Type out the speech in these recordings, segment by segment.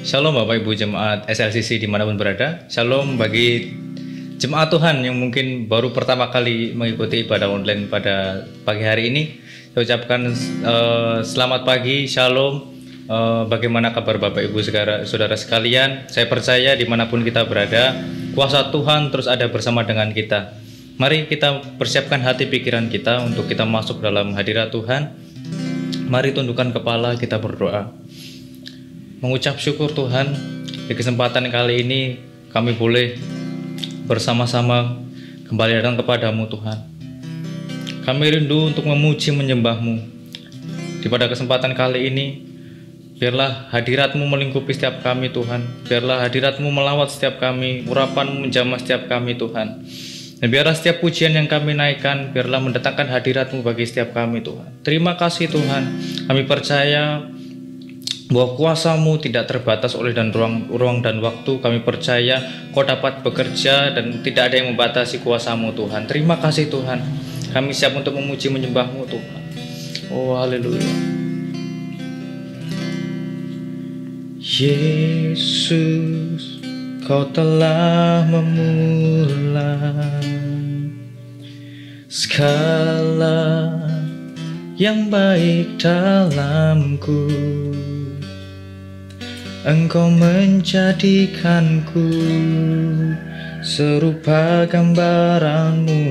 Shalom Bapak Ibu Jemaat SLCC dimanapun berada. Shalom bagi jemaat Tuhan yang mungkin baru pertama kali mengikuti ibadah online pada pagi hari ini. Saya ucapkan selamat pagi, shalom. Bagaimana kabar Bapak Ibu saudara sekalian? Saya percaya dimanapun kita berada, kuasa Tuhan terus ada bersama dengan kita. Mari kita persiapkan hati pikiran kita untuk kita masuk dalam hadirat Tuhan. Mari tundukkan kepala, kita berdoa. Mengucap syukur Tuhan, di kesempatan kali ini kami boleh bersama-sama kembali datang kepadamu Tuhan. Kami rindu untuk memuji menyembahmu. Di pada kesempatan kali ini, biarlah hadiratmu melingkupi setiap kami Tuhan. Biarlah hadiratmu melawat setiap kami, urapanmu menjamah setiap kami Tuhan. Dan biarlah setiap pujian yang kami naikkan, biarlah mendatangkan hadiratmu bagi setiap kami Tuhan. Terima kasih Tuhan, kami percaya bahwa kuasa-Mu tidak terbatas oleh ruang dan waktu. Kami percaya Kau dapat bekerja dan tidak ada yang membatasi kuasa-Mu Tuhan. Terima kasih Tuhan, kami siap untuk memuji menyembah-Mu Tuhan. Oh haleluya. Yesus, Kau telah memulai segala yang baik dalamku. Engkau menjadikanku serupa gambaran-Mu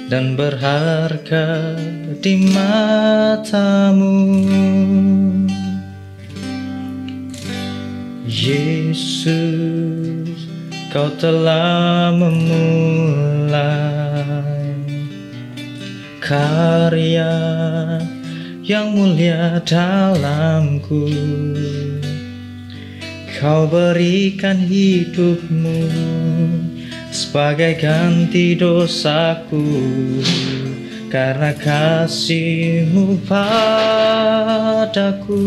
dan berharga di mata-Mu. Yesus, Kau telah memulai karya yang mulia dalamku. Kau berikan hidup-Mu sebagai ganti dosaku, karena kasih-Mu padaku.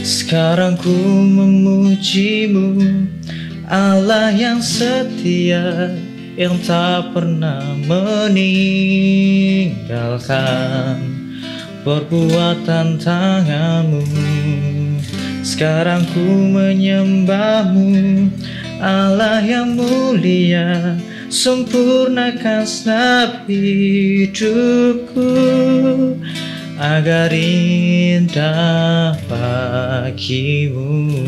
Sekarang ku memuji-Mu, Allah yang setia, yang tak pernah meninggalkan perbuatan tangan-Mu. Sekarang ku menyembah-Mu, Allah yang mulia, sempurnakan segenap hidupku agar indah bagi-Mu.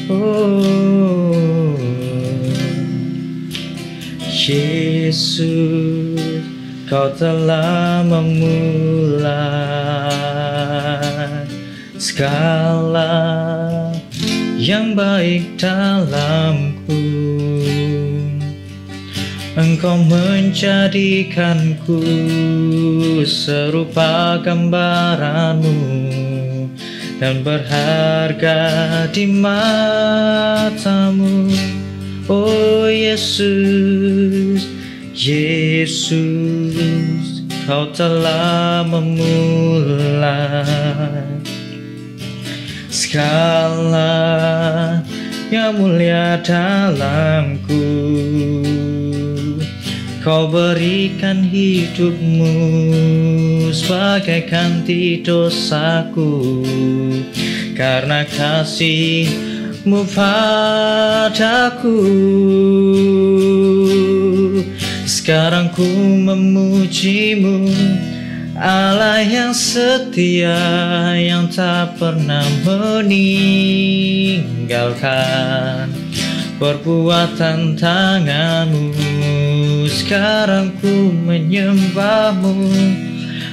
Oh Yesus, Kau telah memulai segala yang baik dalamku. Engkau menjadikanku serupa gambaran-Mu dan berharga di mata-Mu. Oh Yesus, Yesus, Kau telah memulai segala yang mulia dalamku. Kau berikan hidup-Mu sebagai ganti dosaku, karena kasih-Mu padaku. Sekarang ku memuji-Mu, Allah yang setia, yang tak pernah meninggalkan perbuatan tangan-Mu. Sekarang ku menyembah-Mu,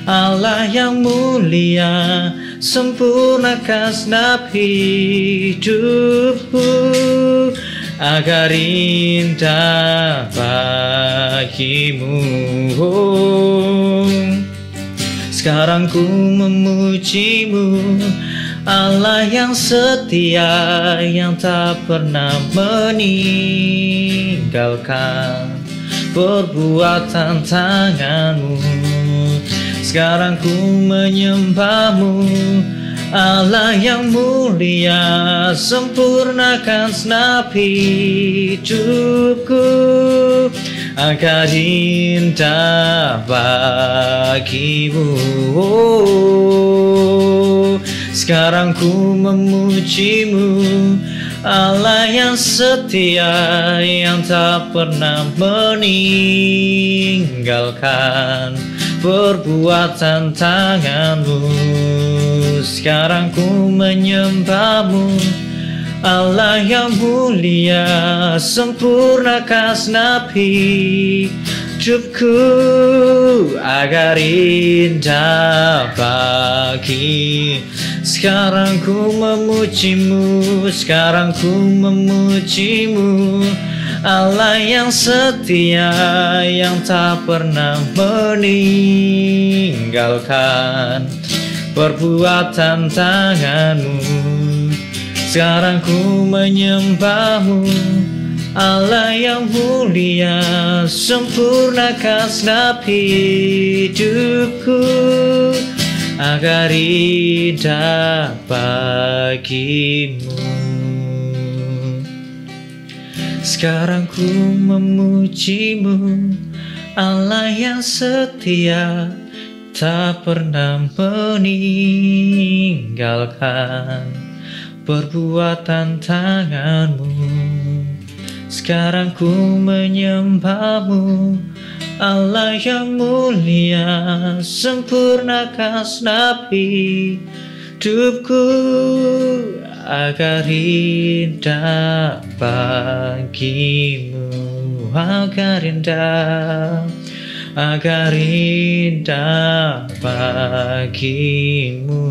Allah yang mulia, sempurnakan segenap hidupku agar indah bagi-Mu. Sekarang ku memuji-Mu, Allah yang setia, yang tak pernah meninggalkan perbuatan tangan-Mu. Sekarang ku menyembah-Mu, Allah yang mulia, sempurnakan segenap hidupku agar indah bagimu. Sekarang ku memujimu, Allah yang setia, yang tak pernah meninggalkan perbuatan tanganmu. Sekarang ku menyembahmu, Allah yang mulia, sempurnakan segenap hidupku agar indah bagi. Sekarang ku memujimu, sekarang ku memujimu, Allah yang setia, yang tak pernah meninggalkan perbuatan tanganmu. Sekarang ku menyembahmu, Allah yang mulia, sempurnakan segenap hidupku agar indah bagimu. Sekarang ku memujimu, Allah yang setia, tak pernah meninggalkan perbuatan tanganmu. Sekarang ku menyembahmu, Allah yang mulia, sempurnakan segenap hidupku agar indah bagimu, agar indah bagimu,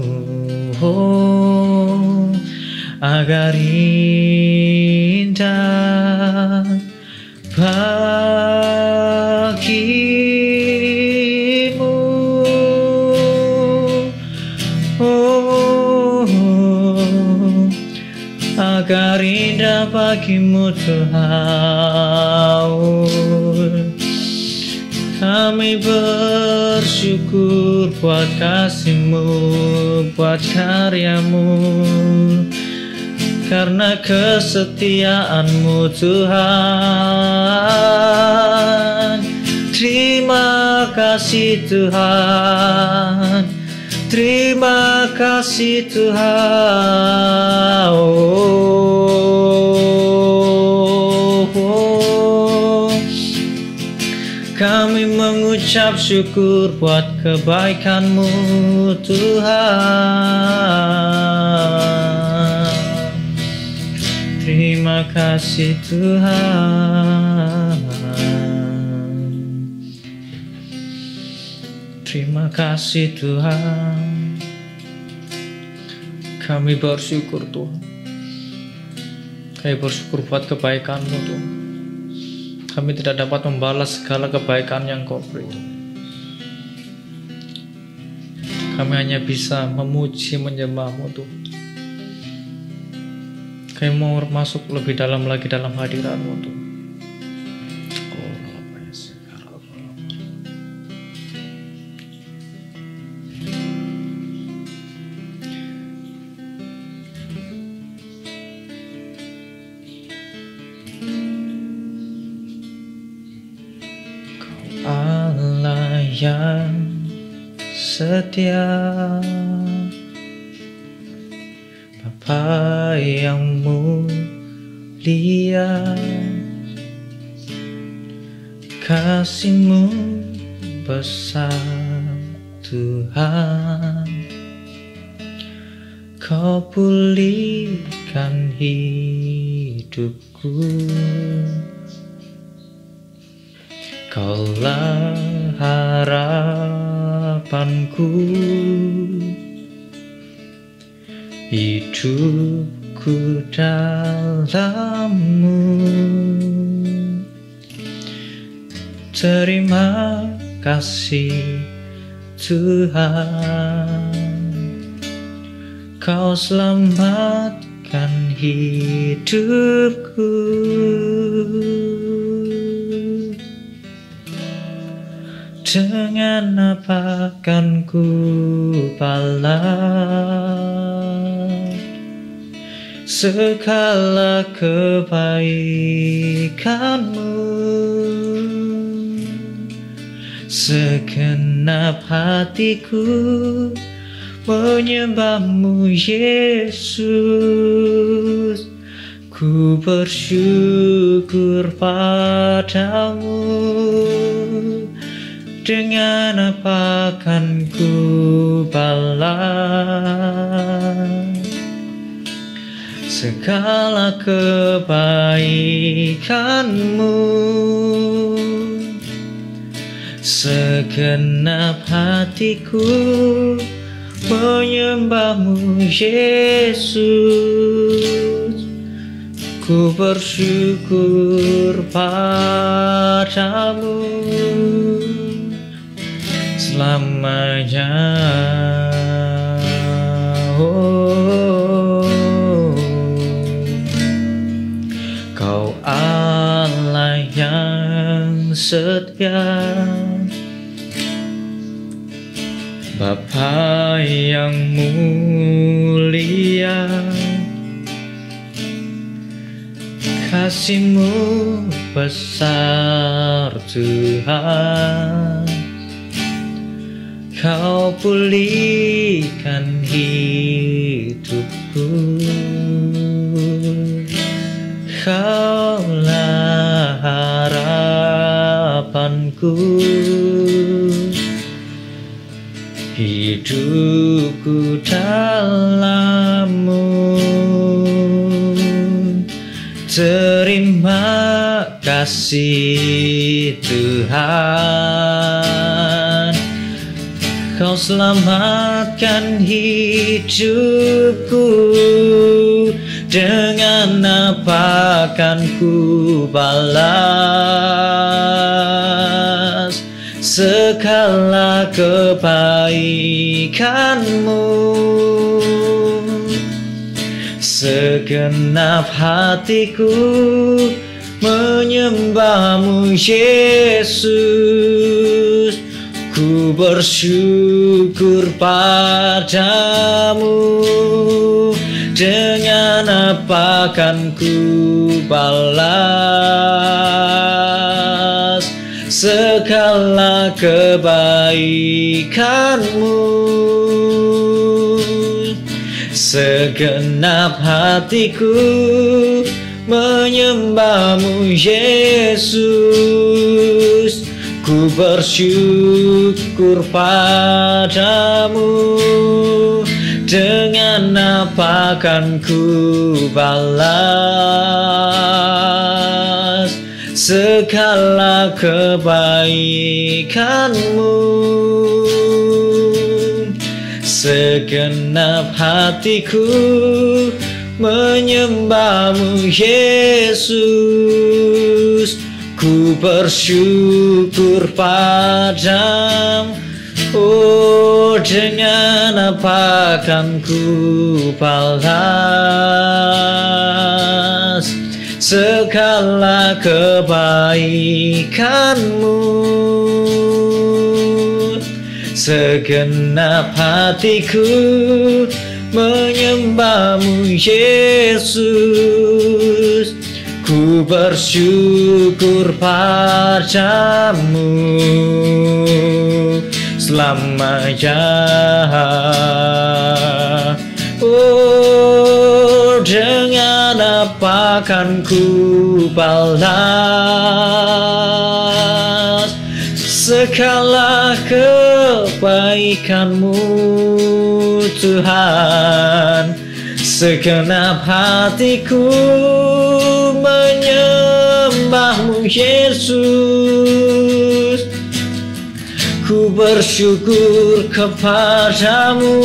oh, agar indah bagimu, oh, agar indah bagimu Tuhan. Kami bersyukur buat kasih-Mu, buat karya-Mu, karena kesetiaan-Mu Tuhan. Terima kasih Tuhan, terima kasih Tuhan. Kami mengucap syukur buat kebaikan-Mu Tuhan. Terima kasih Tuhan, terima kasih Tuhan. Kami bersyukur Tuhan, kami bersyukur buat kebaikan-Mu Tuhan. Kami tidak dapat membalas segala kebaikan yang Kau beri. Kami hanya bisa memuji, menyembah-Mu Tuhan. Kami mau masuk lebih dalam lagi dalam hadirat-Mu Tuhan. Allah yang setia, Bapa yang mulia, kasih-Mu besar Tuhan. Kau pulihkan hidupku, Kaulah harapanku, hidupku dalam-Mu. Terima kasih Tuhan, Kau selamatkan hidupku. Dengan apa kan ku balas segala kebaikan-Mu? Segenap hatiku menyembah-Mu Yesus. Ku bersyukur padamu. Dengan apa akan ku balas segala kebaikan-Mu? Segenap hatiku menyembah-Mu Yesus. Ku bersyukur padamu selamanya. Kau Allah yang setia, Bapa yang mulia, kasih-Mu besar Tuhan. Kau pulihkan hidupku, Kaulah harapanku. Hidupku dalam-Mu. Terima kasih Tuhan, Kau selamatkan hidupku. Dengan apa akan ku balas segala kebaikan-Mu? Segenap hatiku menyembah-Mu Yesus. Ku bersyukur padamu. Dengan apa akan ku balas segala kebaikan-Mu? Segenap hatiku menyembah-Mu Yesus. Ku bersyukur padamu. Dengan apa akan ku balas segala kebaikan-Mu? Segenap hatiku menyembah-Mu Yesus. Ku bersyukur padamu. Oh, dengan apa akan ku balas segala kebaikan-Mu? Segenap hatiku menyembah-Mu Yesus. Ku bersyukur padamu selamanya. Oh, dengan apa akan ku balas segala kebaikan-Mu Tuhan. Segenap hatiku menyembah-Mu Yesus. Ku bersyukur kepadamu.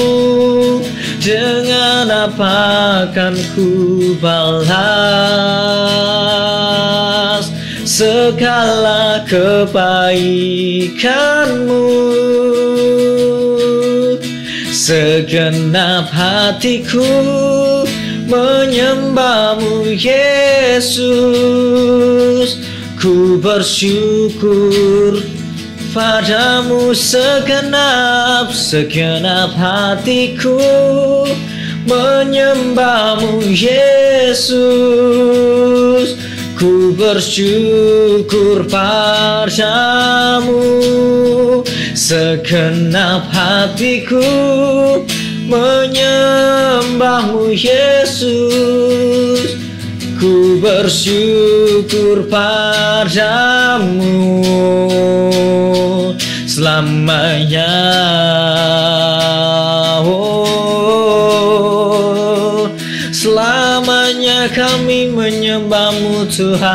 Dengan apa akan ku balas segala kebaikan-Mu? Segenap hatiku menyembah-Mu Yesus. Ku bersyukur padamu. Segenap hatiku menyembah-Mu Yesus. Ku bersyukur padamu, segenap hatiku menyembahmu Yesus. Ku bersyukur padamu selamanya. Oh, selamanya kami menyembahmu Tuhan.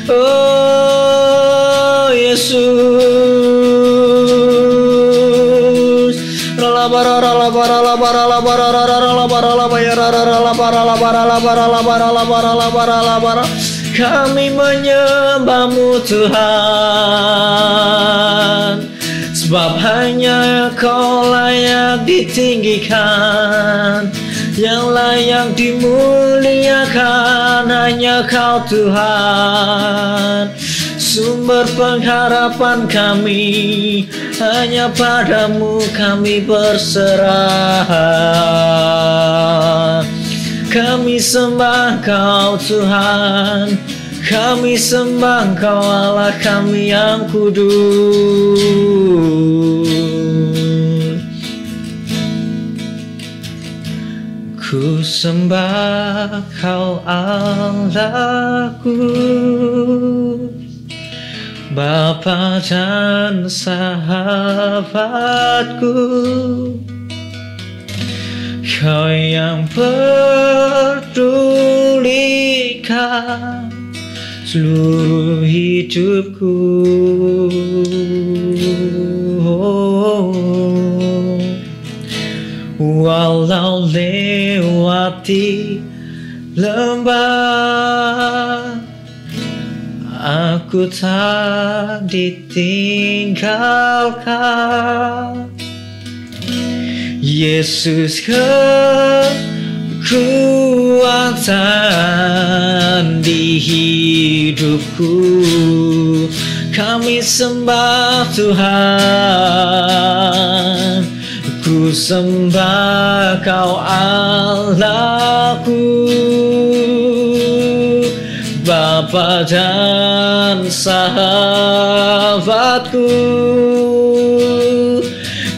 Oh Yesus. Kami menyembahmu Tuhan, sebab hanya Kau layak ditinggikan, yang layak dimuliakan hanya Kau Tuhan. Sumber pengharapan kami, hanya padamu kami berserah. Kami sembah Kau Tuhan, kami sembah Kau Allah kami yang kudus. Ku sembah Kau Allahku, Bapa dan sahabatku. Kau yang pedulikan seluruh hidupku. Walau lewati lembah, aku tak ditinggalkan. Yesus kekuatan di hidupku. Kami sembah Tuhan, ku sembah Kau Allahku, Bapa dan sahabatku.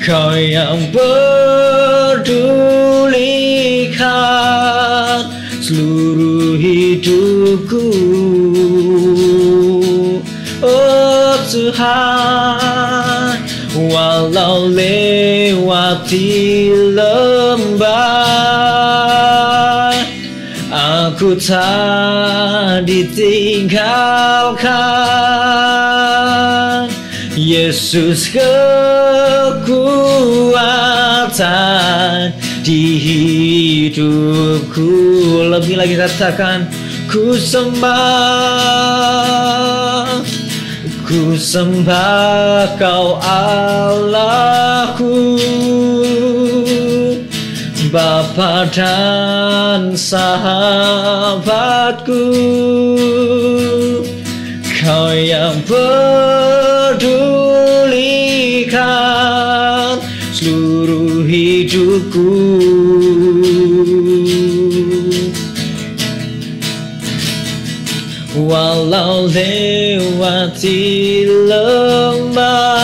Kau yang pedulikan seluruh hidupku. Oh Tuhan, walau lewati lembah, aku tak ditinggalkan. Yesus kekuatan di hidupku. Lebih lagi katakan, ku sembah Kau Allahku, Bapa dan sahabatku. Kau yang pedulikan seluruh hidupku. Walau lewati lembah,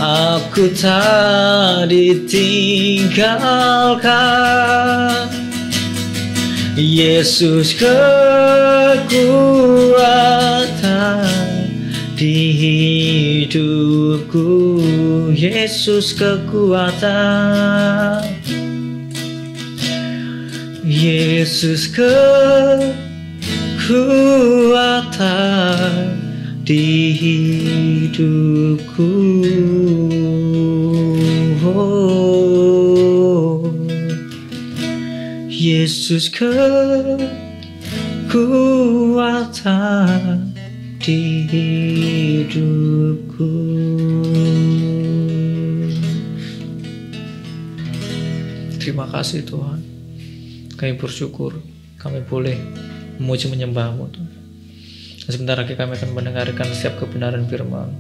aku tak ditinggalkan. Yesus kekuatan di hidupku. Yesus kekuatan, Yesus kekuatan di hidupku. Yesus kekuatan di hidupku. Terima kasih Tuhan, kami bersyukur kami boleh memuji menyembah-Mu Tuhan. Sebentar lagi kami akan mendengarkan setiap kebenaran firman.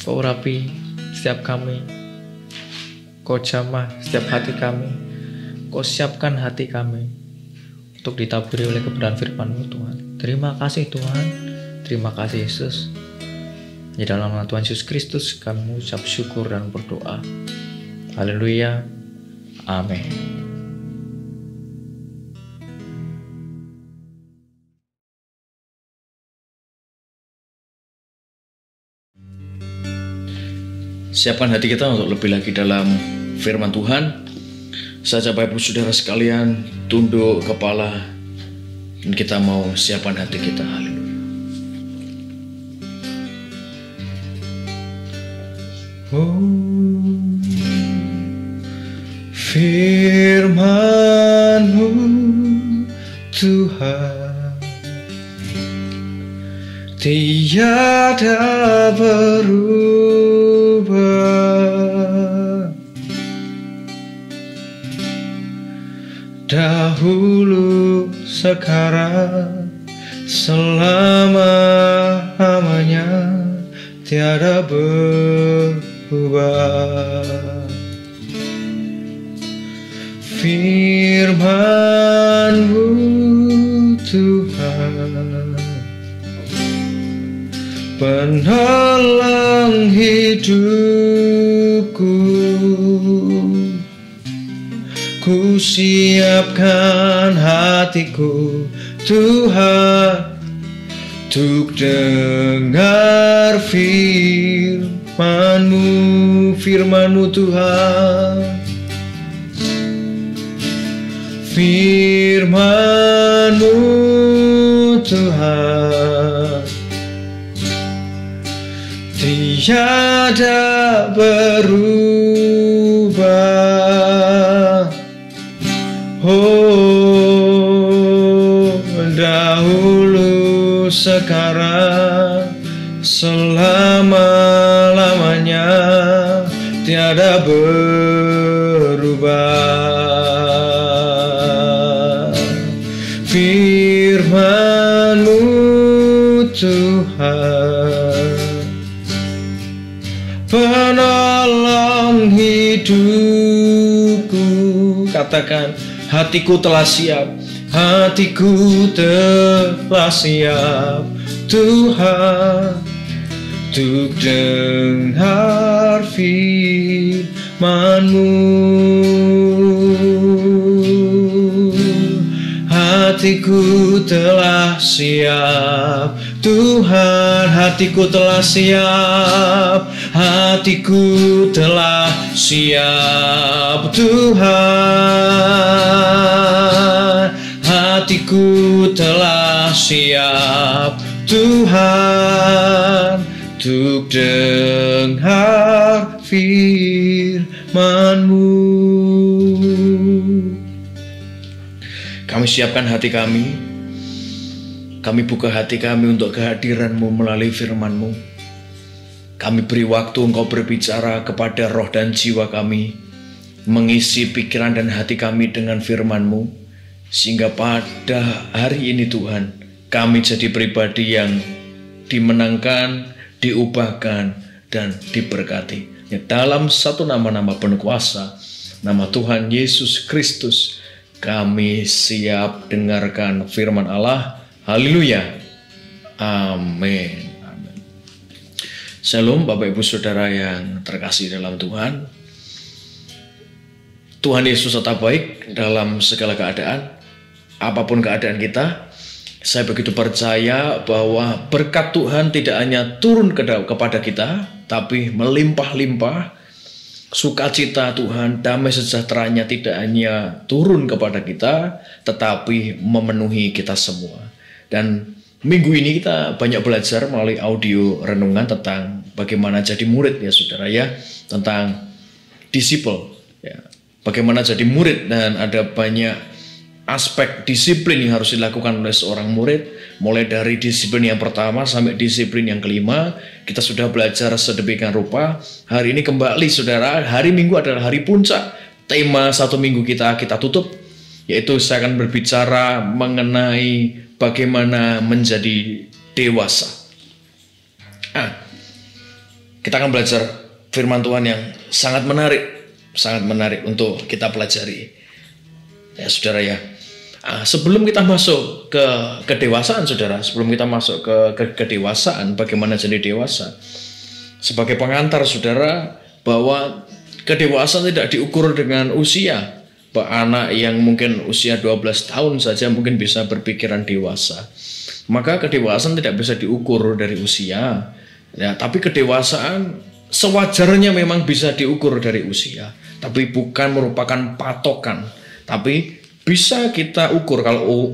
Kau urapi setiap kami, Kau jamah setiap hati kami, Kau siapkan hati kami untuk ditaburi oleh kebenaran firman-Mu Tuhan. Terima kasih Tuhan, terima kasih Yesus. Di dalam nama Tuhan Yesus Kristus kami mengucap syukur dan berdoa. Haleluya, amin. Siapkan hati kita untuk lebih lagi dalam firman Tuhan. Saja Bapak Ibu Saudara sekalian, tunduk kepala dan kita mau siapkan hati kita. Haleluya. Oh, firman-Mu Tuhan tiada berubah, dahulu, sekarang, selama-lamanya tiada berubah. Firman-Mu Tuhan, penolong hidupku, ku siapkan hatiku Tuhan untuk dengar firman-Mu, firman-Mu Tuhan, firman-Mu Tuhan tiada berubah. Oh, dahulu, sekarang, selama-lamanya tiada berubah. Firman-Mu Tuhan, penolong hidupku. Katakan, hatiku telah siap, hatiku telah siap Tuhan untuk dengar firman-Mu. Hatiku telah siap Tuhan, hatiku telah siap, hatiku telah siap Tuhan, hatiku telah siap Tuhan untuk dengar firman-Mu. Kami siapkan hati kami, kami buka hati kami untuk kehadiran-Mu melalui firman-Mu. Kami beri waktu Engkau berbicara kepada roh dan jiwa kami, mengisi pikiran dan hati kami dengan firman-Mu, sehingga pada hari ini Tuhan, kami jadi pribadi yang dimenangkan, diubahkan, dan diberkati. Ya, dalam satu nama-nama penuh kuasa, nama Tuhan Yesus Kristus, kami siap dengarkan firman Allah. Haleluya. Amin. Amin. Shalom Bapak Ibu Saudara yang terkasih dalam Tuhan. Tuhan Yesus tetap baik dalam segala keadaan. Apapun keadaan kita, saya begitu percaya bahwa berkat Tuhan tidak hanya turun kepada kita, tapi melimpah-limpah. Sukacita Tuhan, damai sejahteranya tidak hanya turun kepada kita, tetapi memenuhi kita semua. Dan minggu ini kita banyak belajar melalui audio renungan tentang bagaimana jadi murid ya saudara ya, tentang disciple ya, bagaimana jadi murid, dan ada banyak aspek disiplin yang harus dilakukan oleh seorang murid. Mulai dari disiplin yang pertama sampai disiplin yang kelima, kita sudah belajar sedemikian rupa. Hari ini kembali saudara, hari Minggu adalah hari puncak. Tema satu minggu kita tutup, yaitu saya akan berbicara mengenai bagaimana menjadi dewasa. Kita akan belajar firman Tuhan yang sangat menarik untuk kita pelajari. Ya saudara ya. Sebelum kita masuk ke kedewasaan saudara, sebelum kita masuk ke kedewasaan, bagaimana jadi dewasa? Sebagai pengantar saudara, bahwa kedewasaan tidak diukur dengan usia. Bahwa anak yang mungkin usia 12 tahun saja mungkin bisa berpikiran dewasa. Maka kedewasaan tidak bisa diukur dari usia. Ya, tapi kedewasaan sewajarnya memang bisa diukur dari usia. Tapi bukan merupakan patokan. Tapi bisa kita ukur kalau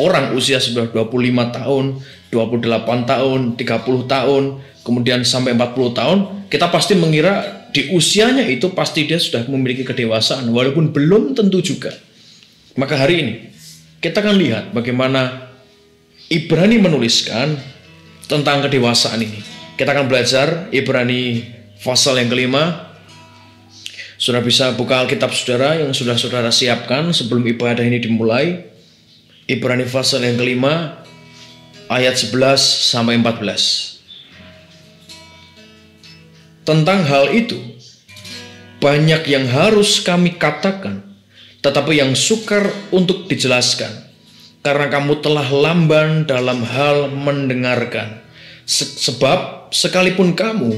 orang usia sudah 25 tahun, 28 tahun, 30 tahun, kemudian sampai 40 tahun, kita pasti mengira di usianya itu pasti dia sudah memiliki kedewasaan, walaupun belum tentu juga. Maka hari ini kita akan lihat bagaimana Ibrani menuliskan tentang kedewasaan ini. Kita akan belajar Ibrani pasal yang kelima. Saudara bisa buka Alkitab saudara yang sudah saudara siapkan sebelum ibadah ini dimulai. Ibrani pasal yang kelima ayat 11 sampai 14. Tentang hal itu banyak yang harus kami katakan, tetapi yang sukar untuk dijelaskan, karena kamu telah lamban dalam hal mendengarkan. Sebab sekalipun kamu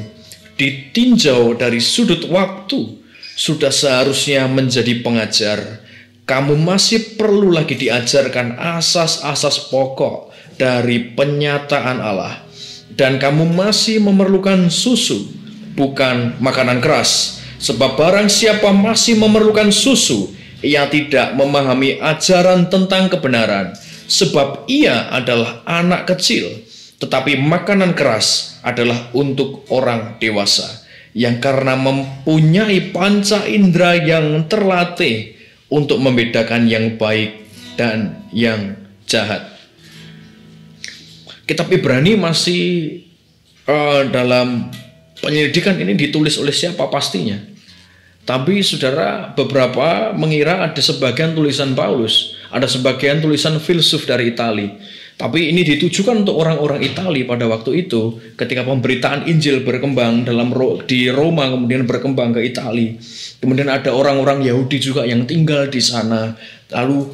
ditinjau dari sudut waktu, sudah seharusnya menjadi pengajar, kamu masih perlu lagi diajarkan asas-asas pokok dari penyataan Allah, dan kamu masih memerlukan susu, bukan makanan keras. Sebab barang siapa masih memerlukan susu, ia tidak memahami ajaran tentang kebenaran, sebab ia adalah anak kecil. Tetapi makanan keras adalah untuk orang dewasa, yang karena mempunyai panca indera yang terlatih untuk membedakan yang baik dan yang jahat. Kitab Ibrani masih dalam penyelidikan ini ditulis oleh siapa pastinya. Tapi saudara, beberapa mengira ada sebagian tulisan Paulus, ada sebagian tulisan filsuf dari Italia. Tapi ini ditujukan untuk orang-orang Italia pada waktu itu, ketika pemberitaan Injil berkembang di Roma, kemudian berkembang ke Italia. Kemudian ada orang-orang Yahudi juga yang tinggal di sana. Lalu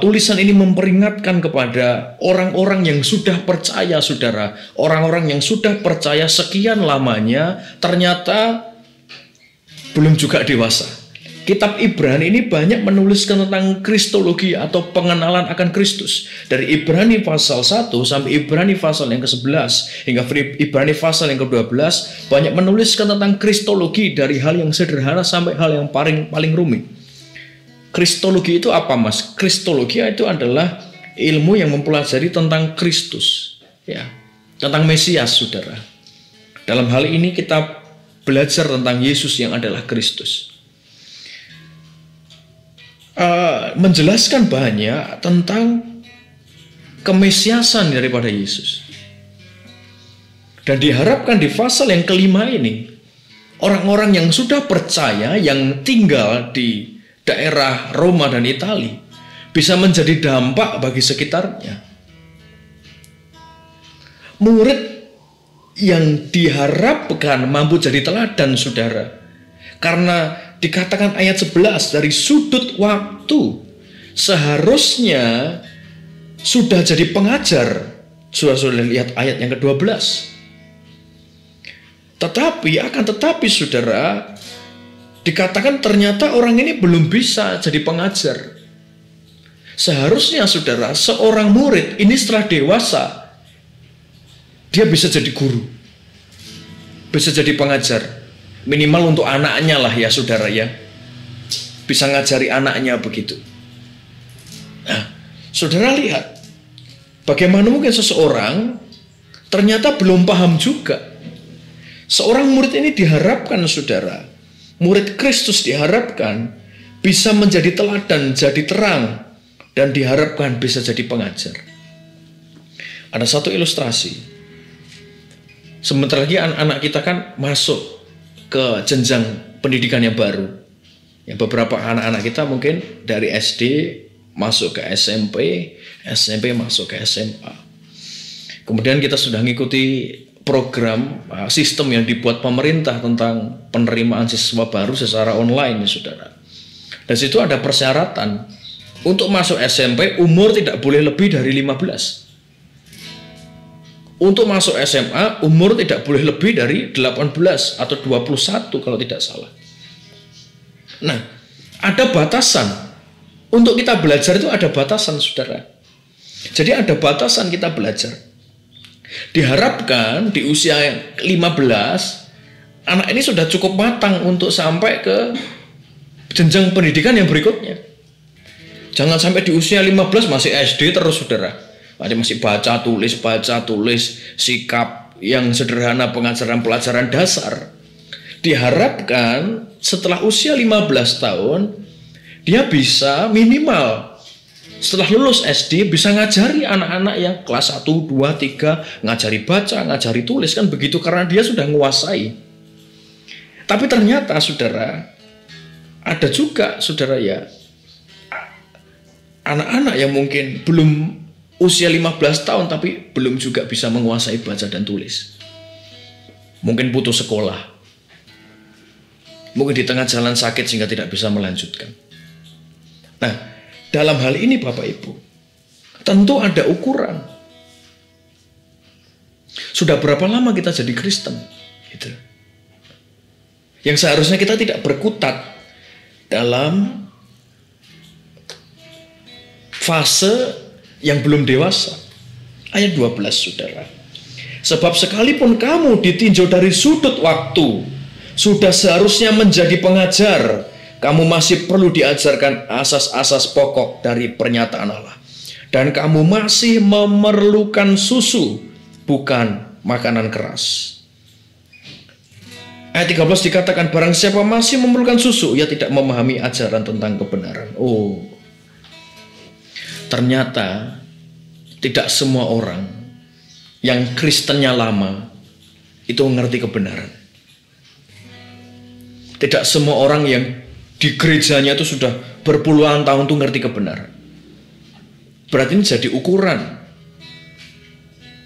tulisan ini memperingatkan kepada orang-orang yang sudah percaya, saudara. Orang-orang yang sudah percaya sekian lamanya, ternyata belum juga dewasa. Kitab Ibrani ini banyak menuliskan tentang kristologi atau pengenalan akan Kristus. Dari Ibrani pasal 1 sampai Ibrani pasal yang ke-11 hingga Ibrani pasal yang ke-12 banyak menuliskan tentang kristologi, dari hal yang sederhana sampai hal yang paling rumit. Kristologi itu apa, Mas? Kristologi itu adalah ilmu yang mempelajari tentang Kristus, ya, tentang Mesias, saudara. Dalam hal ini kita belajar tentang Yesus yang adalah Kristus. Menjelaskan banyak tentang kemesiasan daripada Yesus. Dan diharapkan di pasal yang kelima ini, orang-orang yang sudah percaya, yang tinggal di daerah Roma dan Italia, bisa menjadi dampak bagi sekitarnya. Murid yang diharapkan mampu jadi teladan, saudara. Karena dikatakan ayat 11, dari sudut waktu seharusnya sudah jadi pengajar. Sudah lihat ayat yang ke-12. Tetapi saudara, dikatakan ternyata orang ini belum bisa jadi pengajar. Seharusnya saudara, seorang murid ini setelah dewasa, dia bisa jadi guru, bisa jadi pengajar. Minimal untuk anaknya lah ya saudara ya, bisa ngajari anaknya begitu. Nah, saudara lihat bagaimana mungkin seseorang ternyata belum paham juga. Seorang murid ini diharapkan, saudara, murid Kristus diharapkan bisa menjadi teladan, jadi terang, dan diharapkan bisa jadi pengajar. Ada satu ilustrasi. Sebentar lagi anak-anak kita kan masuk ke jenjang pendidikan yang baru. Ya, beberapa anak-anak kita mungkin dari SD masuk ke SMP, SMP masuk ke SMA. Kemudian kita sudah mengikuti program sistem yang dibuat pemerintah tentang penerimaan siswa baru secara online, saudara. Dan situ ada persyaratan Untuk masuk SMP umur tidak boleh lebih dari 15. Untuk masuk SMA umur tidak boleh lebih dari 18 atau 21 kalau tidak salah. Nah, ada batasan. Untuk kita belajar itu ada batasan, saudara. Jadi ada batasan kita belajar. Diharapkan di usia 15 anak ini sudah cukup matang untuk sampai ke jenjang pendidikan yang berikutnya. Jangan sampai di usia 15 masih SD terus, saudara. Masih baca tulis, sikap yang sederhana, pelajaran dasar. Diharapkan setelah usia 15 tahun dia bisa minimal setelah lulus SD bisa ngajari anak-anak yang kelas 1, 2, 3, ngajari baca, ngajari tulis, kan begitu, karena dia sudah menguasai. Tapi ternyata, saudara, ada juga, saudara, ya, anak-anak yang mungkin belum usia 15 tahun tapi belum juga bisa menguasai baca dan tulis. Mungkin putus sekolah. Mungkin di tengah jalan sakit sehingga tidak bisa melanjutkan. Nah, dalam hal ini Bapak Ibu, tentu ada ukuran. Sudah berapa lama kita jadi Kristen? Gitu. Yang seharusnya kita tidak berkutat dalam fase yang belum dewasa. Ayat 12, saudara. Sebab sekalipun kamu ditinjau dari sudut waktu, sudah seharusnya menjadi pengajar, kamu masih perlu diajarkan asas-asas pokok dari pernyataan Allah. Dan kamu masih memerlukan susu, bukan makanan keras. Ayat 13 dikatakan, barang siapa masih memerlukan susu, ia tidak memahami ajaran tentang kebenaran. Oh, ternyata tidak semua orang yang Kristennya lama itu mengerti kebenaran. Tidak semua orang yang di gerejanya itu sudah berpuluhan tahun itu ngerti kebenaran. Berarti ini jadi ukuran,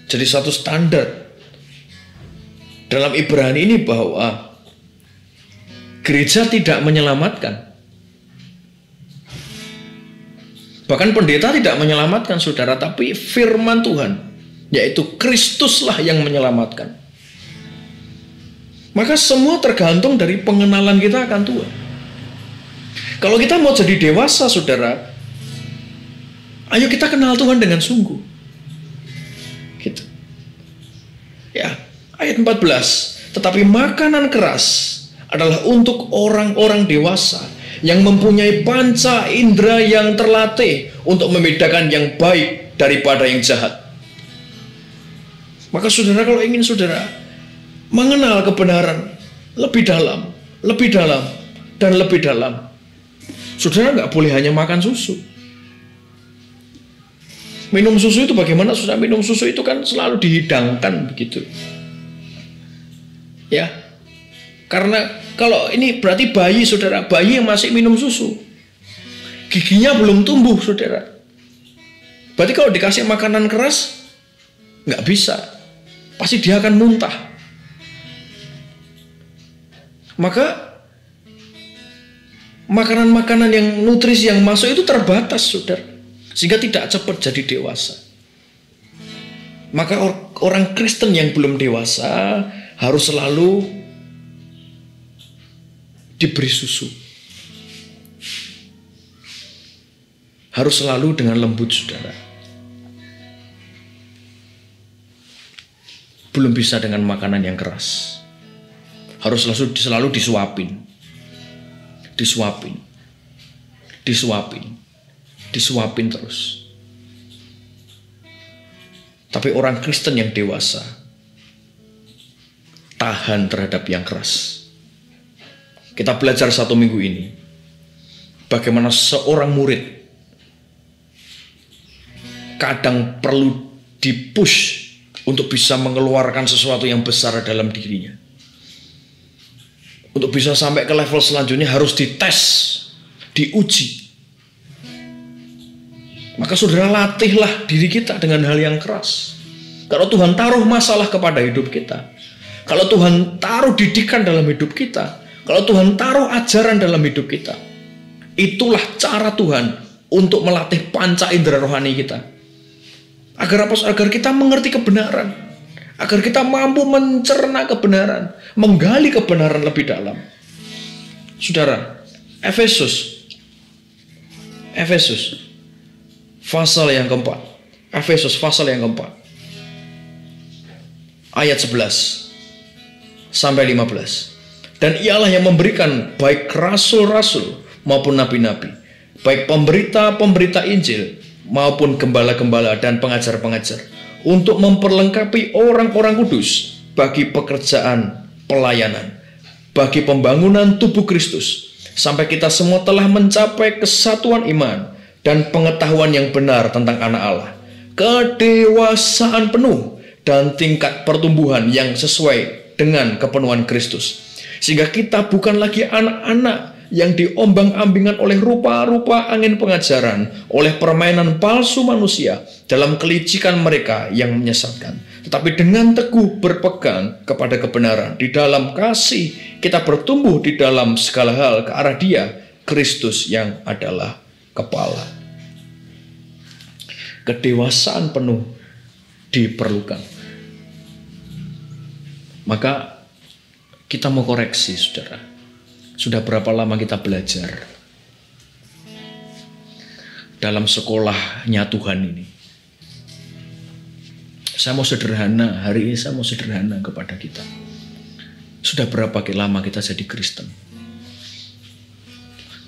jadi satu standar dalam Ibrani ini bahwa gereja tidak menyelamatkan. Bahkan pendeta tidak menyelamatkan, saudara, tapi firman Tuhan, yaitu Kristuslah yang menyelamatkan. Maka semua tergantung dari pengenalan kita akan Tuhan. Kalau kita mau jadi dewasa, saudara, ayo kita kenal Tuhan dengan sungguh. Gitu. Ya, ayat 14. Tetapi makanan keras adalah untuk orang-orang dewasa yang mempunyai panca indera yang terlatih untuk membedakan yang baik daripada yang jahat. Maka saudara, kalau ingin saudara mengenal kebenaran lebih dalam, dan lebih dalam, saudara nggak boleh hanya makan susu. Minum susu itu bagaimana, saudara? Minum susu itu kan selalu dihidangkan begitu. Ya, karena kalau ini berarti bayi, saudara, bayi yang masih minum susu, giginya belum tumbuh, saudara. Berarti kalau dikasih makanan keras, nggak bisa, pasti dia akan muntah. Maka makanan-makanan yang nutrisi yang masuk itu terbatas, saudara, sehingga tidak cepat jadi dewasa. Maka orang Kristen yang belum dewasa harus selalu diberi susu, harus selalu dengan lembut, saudara. Belum bisa dengan makanan yang keras, harus selalu disuapin terus. Tapi orang Kristen yang dewasa tahan terhadap yang keras. Kita belajar 1 minggu ini bagaimana seorang murid kadang perlu dipush untuk bisa mengeluarkan sesuatu yang besar dalam dirinya. Untuk bisa sampai ke level selanjutnya harus dites, diuji. Maka saudara, latihlah diri kita dengan hal yang keras. Kalau Tuhan taruh masalah kepada hidup kita, kalau Tuhan taruh didikan dalam hidup kita, kalau Tuhan taruh ajaran dalam hidup kita, itulah cara Tuhan untuk melatih panca indera rohani kita. Agar apa? Agar kita mengerti kebenaran. Agar kita mampu mencerna kebenaran, menggali kebenaran lebih dalam. Saudara, Efesus pasal yang keempat. Efesus pasal yang keempat. Ayat 11 sampai 15. Dan ialah yang memberikan baik rasul-rasul maupun nabi-nabi, baik pemberita-pemberita Injil maupun gembala-gembala dan pengajar-pengajar, untuk memperlengkapi orang-orang kudus bagi pekerjaan pelayanan, bagi pembangunan tubuh Kristus, sampai kita semua telah mencapai kesatuan iman dan pengetahuan yang benar tentang anak Allah, kedewasaan penuh dan tingkat pertumbuhan yang sesuai dengan kepenuhan Kristus, sehingga kita bukan lagi anak-anak yang diombang-ambingan oleh rupa-rupa angin pengajaran, oleh permainan palsu manusia dalam kelicikan mereka yang menyesatkan, tetapi dengan teguh berpegang kepada kebenaran di dalam kasih, kita bertumbuh di dalam segala hal ke arah Dia, Kristus yang adalah kepala. Kedewasaan penuh diperlukan. Maka kita mau koreksi, saudara. Sudah berapa lama kita belajar dalam sekolahnya Tuhan ini? Saya mau sederhana, hari ini saya mau sederhana kepada kita. Sudah berapa lama kita jadi Kristen?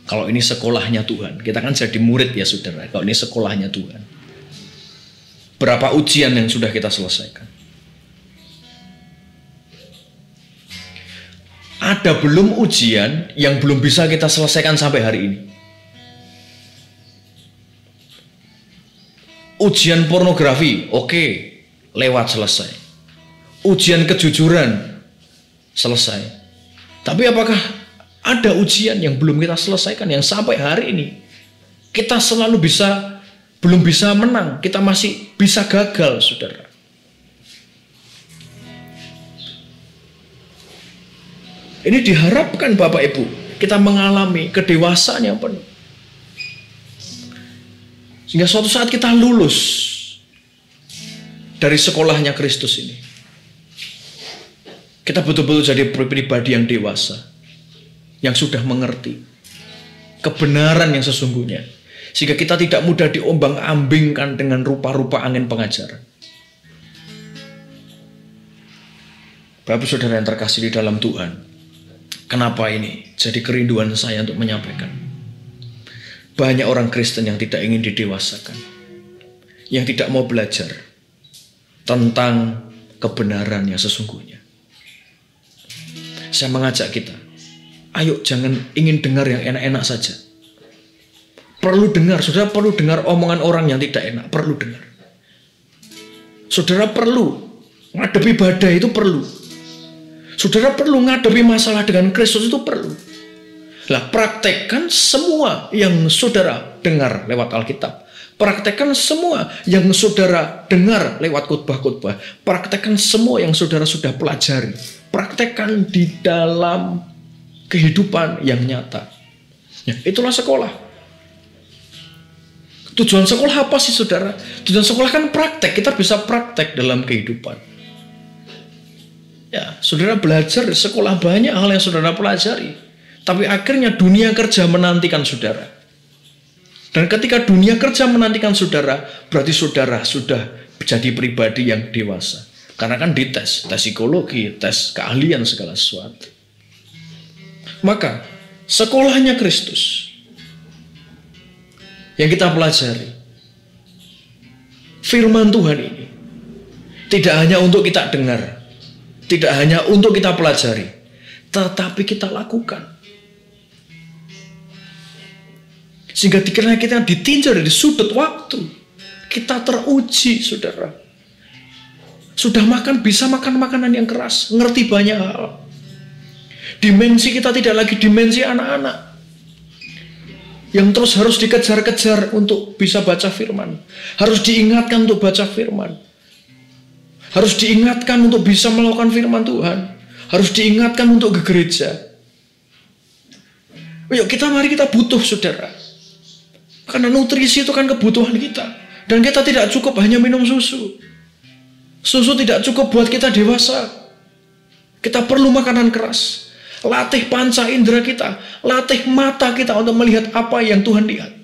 Kalau ini sekolahnya Tuhan, kita kan jadi murid ya saudara. Kalau ini sekolahnya Tuhan, berapa ujian yang sudah kita selesaikan? Ada belum ujian yang belum bisa kita selesaikan sampai hari ini? Ujian pornografi, oke, lewat selesai. Ujian kejujuran, selesai. Tapi apakah ada ujian yang belum kita selesaikan, yang sampai hari ini kita selalu belum bisa menang, kita masih bisa gagal, saudara? Ini diharapkan Bapak Ibu kita mengalami kedewasaan yang penuh, sehingga suatu saat kita lulus dari sekolahnya Kristus ini. Kita betul-betul jadi pribadi yang dewasa, yang sudah mengerti kebenaran yang sesungguhnya, sehingga kita tidak mudah diombang-ambingkan dengan rupa-rupa angin pengajaran. Bapak saudara yang terkasih di dalam Tuhan, kenapa ini jadi kerinduan saya untuk menyampaikan? Banyak orang Kristen yang tidak ingin didewasakan, yang tidak mau belajar tentang kebenaran yang sesungguhnya. Saya mengajak kita, ayo jangan ingin dengar yang enak-enak saja. Perlu dengar, saudara perlu dengar omongan orang yang tidak enak, perlu dengar. Saudara perlu ngadepi badai, itu perlu. Saudara perlu ngadepi masalah dengan Kristus, itu perlu. Lah, praktekkan semua yang saudara dengar lewat Alkitab. Praktekkan semua yang saudara dengar lewat khotbah-khotbah. Praktekkan semua yang saudara sudah pelajari. Praktekkan di dalam kehidupan yang nyata. Ya, itulah sekolah. Tujuan sekolah apa sih saudara? Tujuan sekolah kan praktek. Kita bisa praktek dalam kehidupan. Ya, saudara belajar di sekolah, banyak hal yang saudara pelajari. Tapi akhirnya dunia kerja menantikan saudara. Dan ketika dunia kerja menantikan saudara, berarti saudara sudah menjadi pribadi yang dewasa. Karena kan dites, tes psikologi, tes keahlian segala sesuatu. Maka sekolahnya Kristus yang kita pelajari, firman Tuhan ini tidak hanya untuk kita dengar, tidak hanya untuk kita pelajari, tetapi kita lakukan. Sehingga dikira kita ditinjau dari sudut waktu, kita teruji, saudara. Sudah makan, bisa makan makanan yang keras, ngerti banyak hal. Dimensi kita tidak lagi dimensi anak-anak yang terus harus dikejar-kejar untuk bisa baca firman. Harus diingatkan untuk baca firman. Harus diingatkan untuk bisa melakukan firman Tuhan. Harus diingatkan untuk ke gereja. Yuk mari kita butuh saudara. Karena nutrisi itu kan kebutuhan kita. Dan kita tidak cukup hanya minum susu. Susu tidak cukup buat kita dewasa. Kita perlu makanan keras. Latih panca indera kita. Latih mata kita untuk melihat apa yang Tuhan lihat.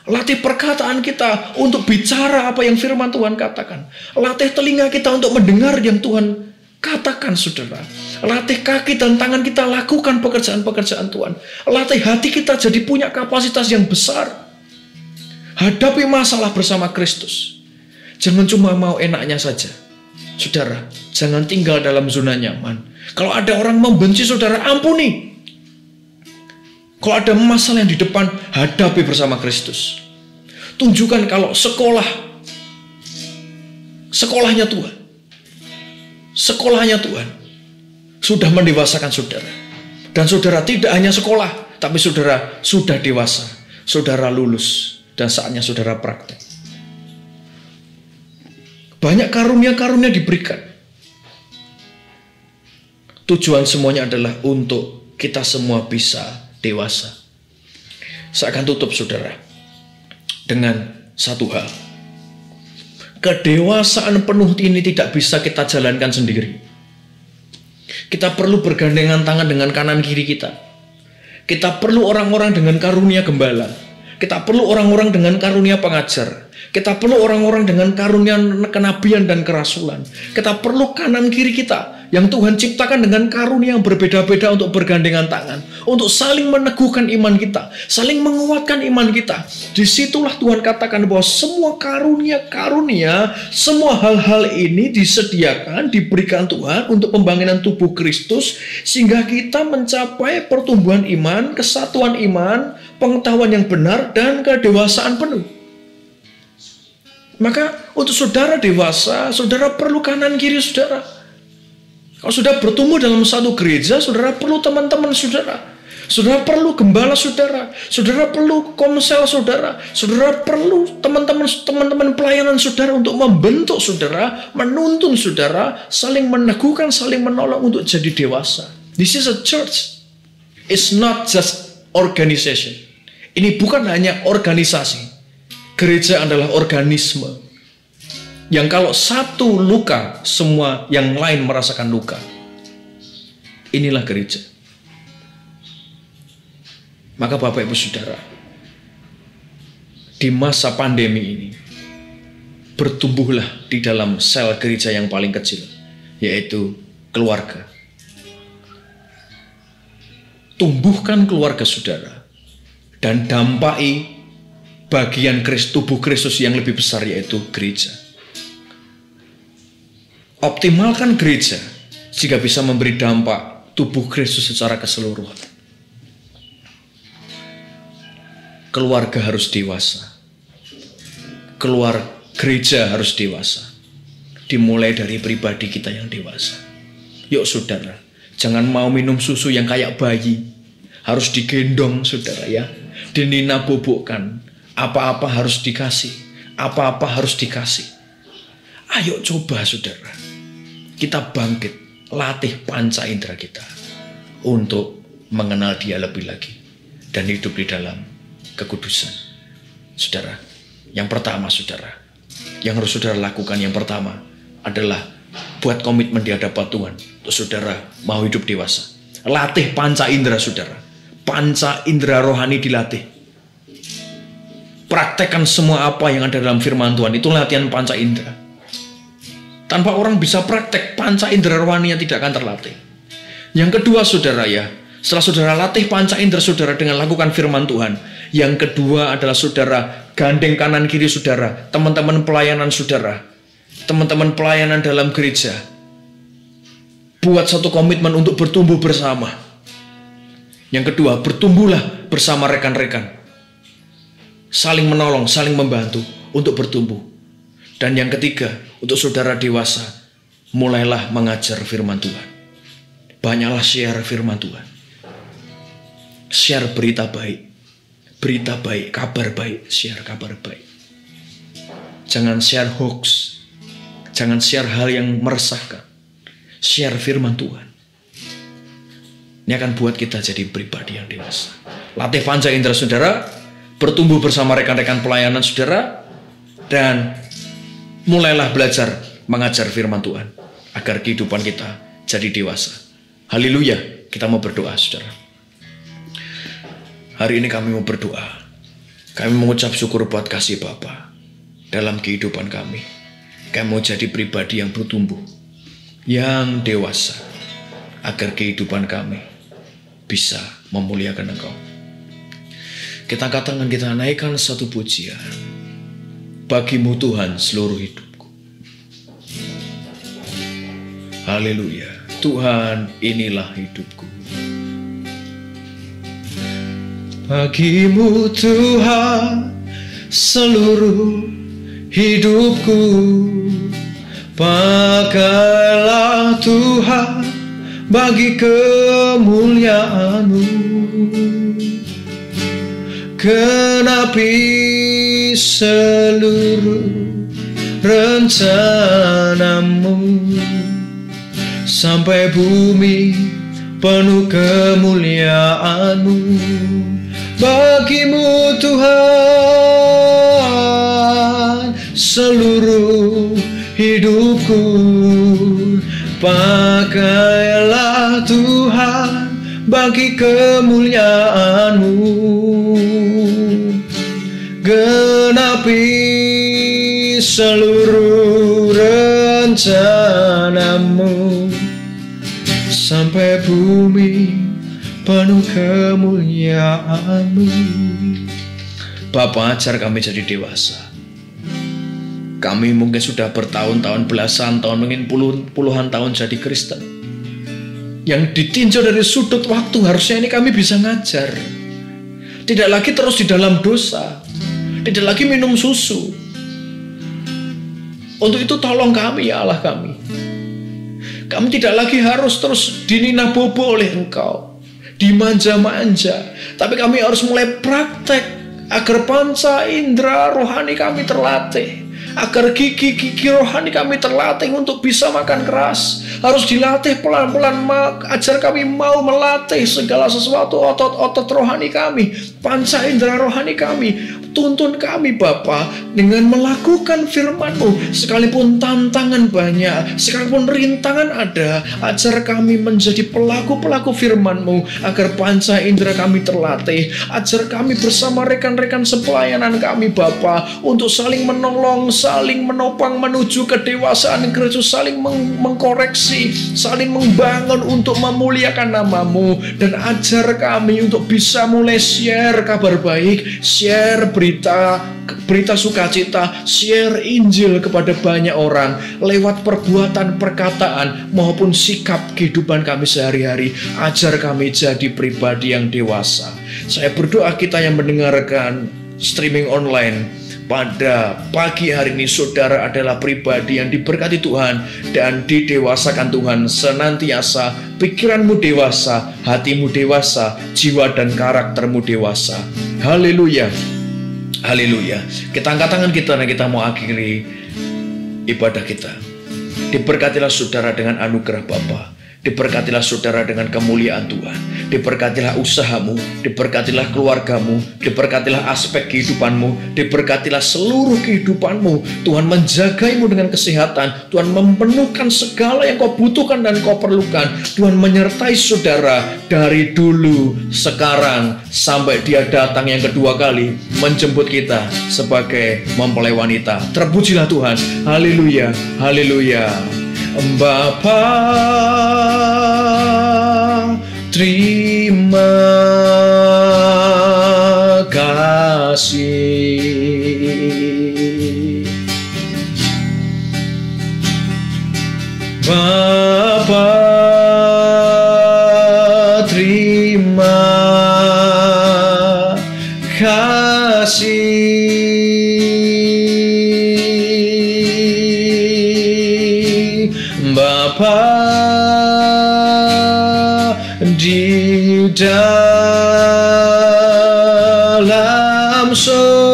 Latih perkataan kita untuk bicara apa yang firman Tuhan katakan. Latih telinga kita untuk mendengar yang Tuhan katakan, saudara. Latih kaki dan tangan kita lakukan pekerjaan-pekerjaan Tuhan. Latih hati kita jadi punya kapasitas yang besar. Hadapi masalah bersama Kristus. Jangan cuma mau enaknya saja. Saudara, jangan tinggal dalam zona nyaman. Kalau ada orang membenci saudara, ampuni. Kalau ada masalah yang di depan, hadapi bersama Kristus. Tunjukkan kalau sekolahnya Tuhan. Sekolahnya Tuhan sudah mendewasakan saudara. Dan saudara tidak hanya sekolah, tapi saudara sudah dewasa. Saudara lulus. Dan saatnya saudara praktek. Banyak karunia-karunia diberikan. Tujuan semuanya adalah untuk kita semua bisa dewasa. Saya akan tutup, saudara, dengan satu hal. Kedewasaan penuh ini tidak bisa kita jalankan sendiri. Kita perlu bergandengan tangan dengan kanan kiri kita. Kita perlu orang-orang dengan karunia gembala. Kita perlu orang-orang dengan karunia pengajar. Kita perlu orang-orang dengan karunia kenabian dan kerasulan. Kita perlu kanan kiri kita yang Tuhan ciptakan dengan karunia yang berbeda-beda untuk bergandengan tangan. Untuk saling meneguhkan iman kita. Saling menguatkan iman kita. Disitulah Tuhan katakan bahwa semua karunia-karunia, semua hal-hal ini disediakan, diberikan Tuhan untuk pembangunan tubuh Kristus. Sehingga kita mencapai pertumbuhan iman, kesatuan iman, pengetahuan yang benar, dan kedewasaan penuh. Maka untuk saudara dewasa, saudara perlu kanan kiri saudara. Kalau sudah bertumbuh dalam satu gereja, saudara perlu teman-teman saudara. Saudara perlu gembala saudara. Saudara perlu komsel saudara. Saudara perlu teman-teman pelayanan saudara untuk membentuk saudara, menuntun saudara, saling meneguhkan, saling menolong untuk jadi dewasa. This is a church. It's not just organization. Ini bukan hanya organisasi. Gereja adalah organisme yang kalau satu luka, semua yang lain merasakan luka. Inilah gereja. Maka Bapak Ibu Saudara, di masa pandemi ini, bertumbuhlah di dalam sel gereja yang paling kecil, yaitu keluarga. Tumbuhkan keluarga saudara, dan dampai bagian tubuh Kristus yang lebih besar, yaitu gereja. Optimalkan gereja jika bisa memberi dampak tubuh Kristus secara keseluruhan. Keluarga harus dewasa. Gereja harus dewasa. Dimulai dari pribadi kita yang dewasa. Yuk saudara, jangan mau minum susu yang kayak bayi. Harus digendong saudara ya. Dinina bobokkan. Apa-apa harus dikasih. Apa-apa harus dikasih. Ayo coba saudara. Kita bangkit. Latih panca indera kita. Untuk mengenal dia lebih lagi. Dan hidup di dalam kekudusan. Saudara. Yang pertama saudara. Yang harus saudara lakukan yang pertama adalah buat komitmen di hadapan Tuhan. Untuk saudara mau hidup dewasa. Latih panca indera saudara. Panca indera rohani dilatih. Praktekkan semua apa yang ada dalam firman Tuhan. Itu latihan panca indera. Tanpa orang bisa praktek, panca indera rohaninya tidak akan terlatih. Yang kedua saudara ya, setelah saudara latih panca indera saudara dengan lakukan firman Tuhan. Yang kedua adalah saudara gandeng kanan kiri saudara, teman-teman pelayanan saudara, teman-teman pelayanan dalam gereja. Buat satu komitmen untuk bertumbuh bersama. Yang kedua, bertumbuhlah bersama rekan-rekan. Saling menolong, saling membantu untuk bertumbuh. Dan yang ketiga, untuk saudara dewasa, mulailah mengajar firman Tuhan. Banyaklah share firman Tuhan. Share berita baik. Berita baik, kabar baik, share kabar baik. Jangan share hoax. Jangan share hal yang meresahkan. Share firman Tuhan. Ini akan buat kita jadi pribadi yang dewasa. Latih panca indera saudara. bertumbuh bersama rekan-rekan pelayanan saudara, dan mulailah belajar mengajar firman Tuhan agar kehidupan kita jadi dewasa. Haleluya. Kita mau berdoa saudara. Hari ini kami mau berdoa. Kami mengucap syukur buat kasih Bapa dalam kehidupan kami. Kami mau jadi pribadi yang bertumbuh, yang dewasa, agar kehidupan kami bisa memuliakan Engkau. Kita angkat tangan, kita naikkan satu pujian. Bagimu Tuhan seluruh hidupku. Haleluya. Tuhan, inilah hidupku. Bagimu Tuhan seluruh hidupku. Pakailah Tuhan bagi kemuliaan-Mu. Genapi seluruh rencana-Mu, sampai bumi penuh kemuliaan-Mu. Bagimu Tuhan seluruh hidupku. Pakailah Tuhan bagi kemuliaan-Mu. Genapi seluruh rencana-Mu, sampai bumi penuh kemuliaan-Mu. Bapa, ajar kami jadi dewasa. Kami mungkin sudah bertahun-tahun, belasan tahun, mungkin puluhan tahun jadi Kristen. Yang ditinjau dari sudut waktu, harusnya ini kami bisa ngajar. Tidak lagi terus di dalam dosa, tidak lagi minum susu. Untuk itu tolong kami ya Allah kami. Kami tidak lagi harus terus dininah bobo oleh Engkau, dimanja-manja. Tapi kami harus mulai praktek agar panca indera rohani kami terlatih, agar gigi-gigi rohani kami terlatih untuk bisa makan keras. Harus dilatih pelan-pelan, ajar kami mau melatih segala sesuatu, otot-otot rohani kami, panca indera rohani kami. Tuntun kami Bapa dengan melakukan firman-Mu. Sekalipun tantangan banyak, sekalipun rintangan ada, ajar kami menjadi pelaku-pelaku firman-Mu, agar panca indera kami terlatih. Ajar kami bersama rekan-rekan sepelayanan kami Bapa, untuk saling menolong, saling menopang menuju kedewasaan Kristus, saling mengkoreksi, saling membangun untuk memuliakan nama-Mu. Dan ajar kami untuk bisa mulai share kabar baik, share berita sukacita, share Injil kepada banyak orang lewat perbuatan, perkataan maupun sikap kehidupan kami sehari-hari. Ajar kami jadi pribadi yang dewasa. Saya berdoa kita yang mendengarkan streaming online pada pagi hari ini, saudara adalah pribadi yang diberkati Tuhan dan didewasakan Tuhan senantiasa. Pikiranmu dewasa, hatimu dewasa, jiwa dan karaktermu dewasa. Haleluya. Haleluya. Kita angkat tangan kita dan kita mau akhiri ibadah kita. Diberkatilah saudara dengan anugerah Bapa. Diberkatilah saudara dengan kemuliaan Tuhan. Diberkatilah usahamu, diberkatilah keluargamu, diberkatilah aspek kehidupanmu, diberkatilah seluruh kehidupanmu. Tuhan menjagaimu dengan kesehatan. Tuhan memenuhkan segala yang kau butuhkan dan kau perlukan. Tuhan menyertai saudara dari dulu, sekarang, sampai Dia datang yang kedua kali menjemput kita sebagai mempelai wanita. Terpujilah Tuhan. Haleluya, haleluya. Bapa, terima kasih. Bapa, terima kasih. Bapa di dalam surga,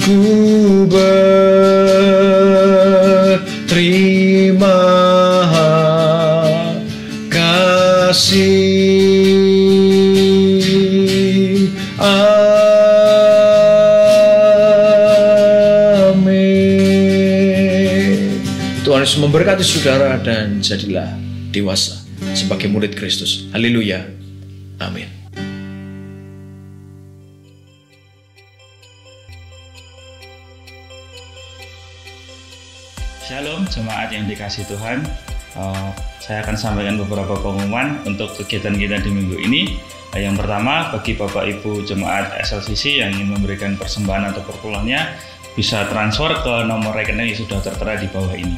ku berterima kasih. kasih. Amin. Tuhan Yesus memberkati saudara dan jadilah dewasa sebagai murid Kristus. Haleluya. Amin. Shalom jemaat yang dikasihi Tuhan. Saya akan sampaikan beberapa pengumuman untuk kegiatan kita di minggu ini. Yang pertama, bagi Bapak Ibu jemaat SLCC yang ingin memberikan persembahan atau perpulangnya, bisa transfer ke nomor rekening yang sudah tertera di bawah ini.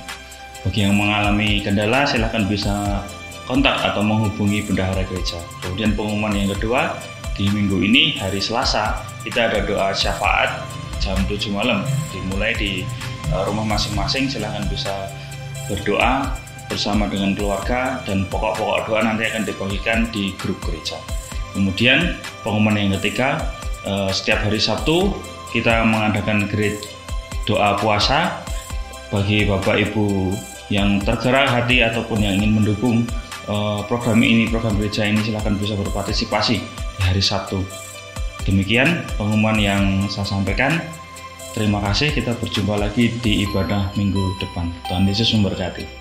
Bagi yang mengalami kendala, silahkan bisa kontak atau menghubungi bendahara gereja. Kemudian pengumuman yang kedua, di minggu ini hari Selasa kita ada doa syafaat jam 7 malam, dimulai di rumah masing-masing. Silahkan bisa berdoa bersama dengan keluarga dan pokok-pokok doa nanti akan dibagikan di grup gereja. Kemudian pengumuman yang ketiga, setiap hari Sabtu kita mengadakan doa puasa. Bagi Bapak Ibu yang tergerak hati ataupun yang ingin mendukung program gereja ini, silahkan bisa berpartisipasi di hari Sabtu. Demikian pengumuman yang saya sampaikan. Terima kasih, kita berjumpa lagi di ibadah minggu depan. Tuhan Yesus memberkati.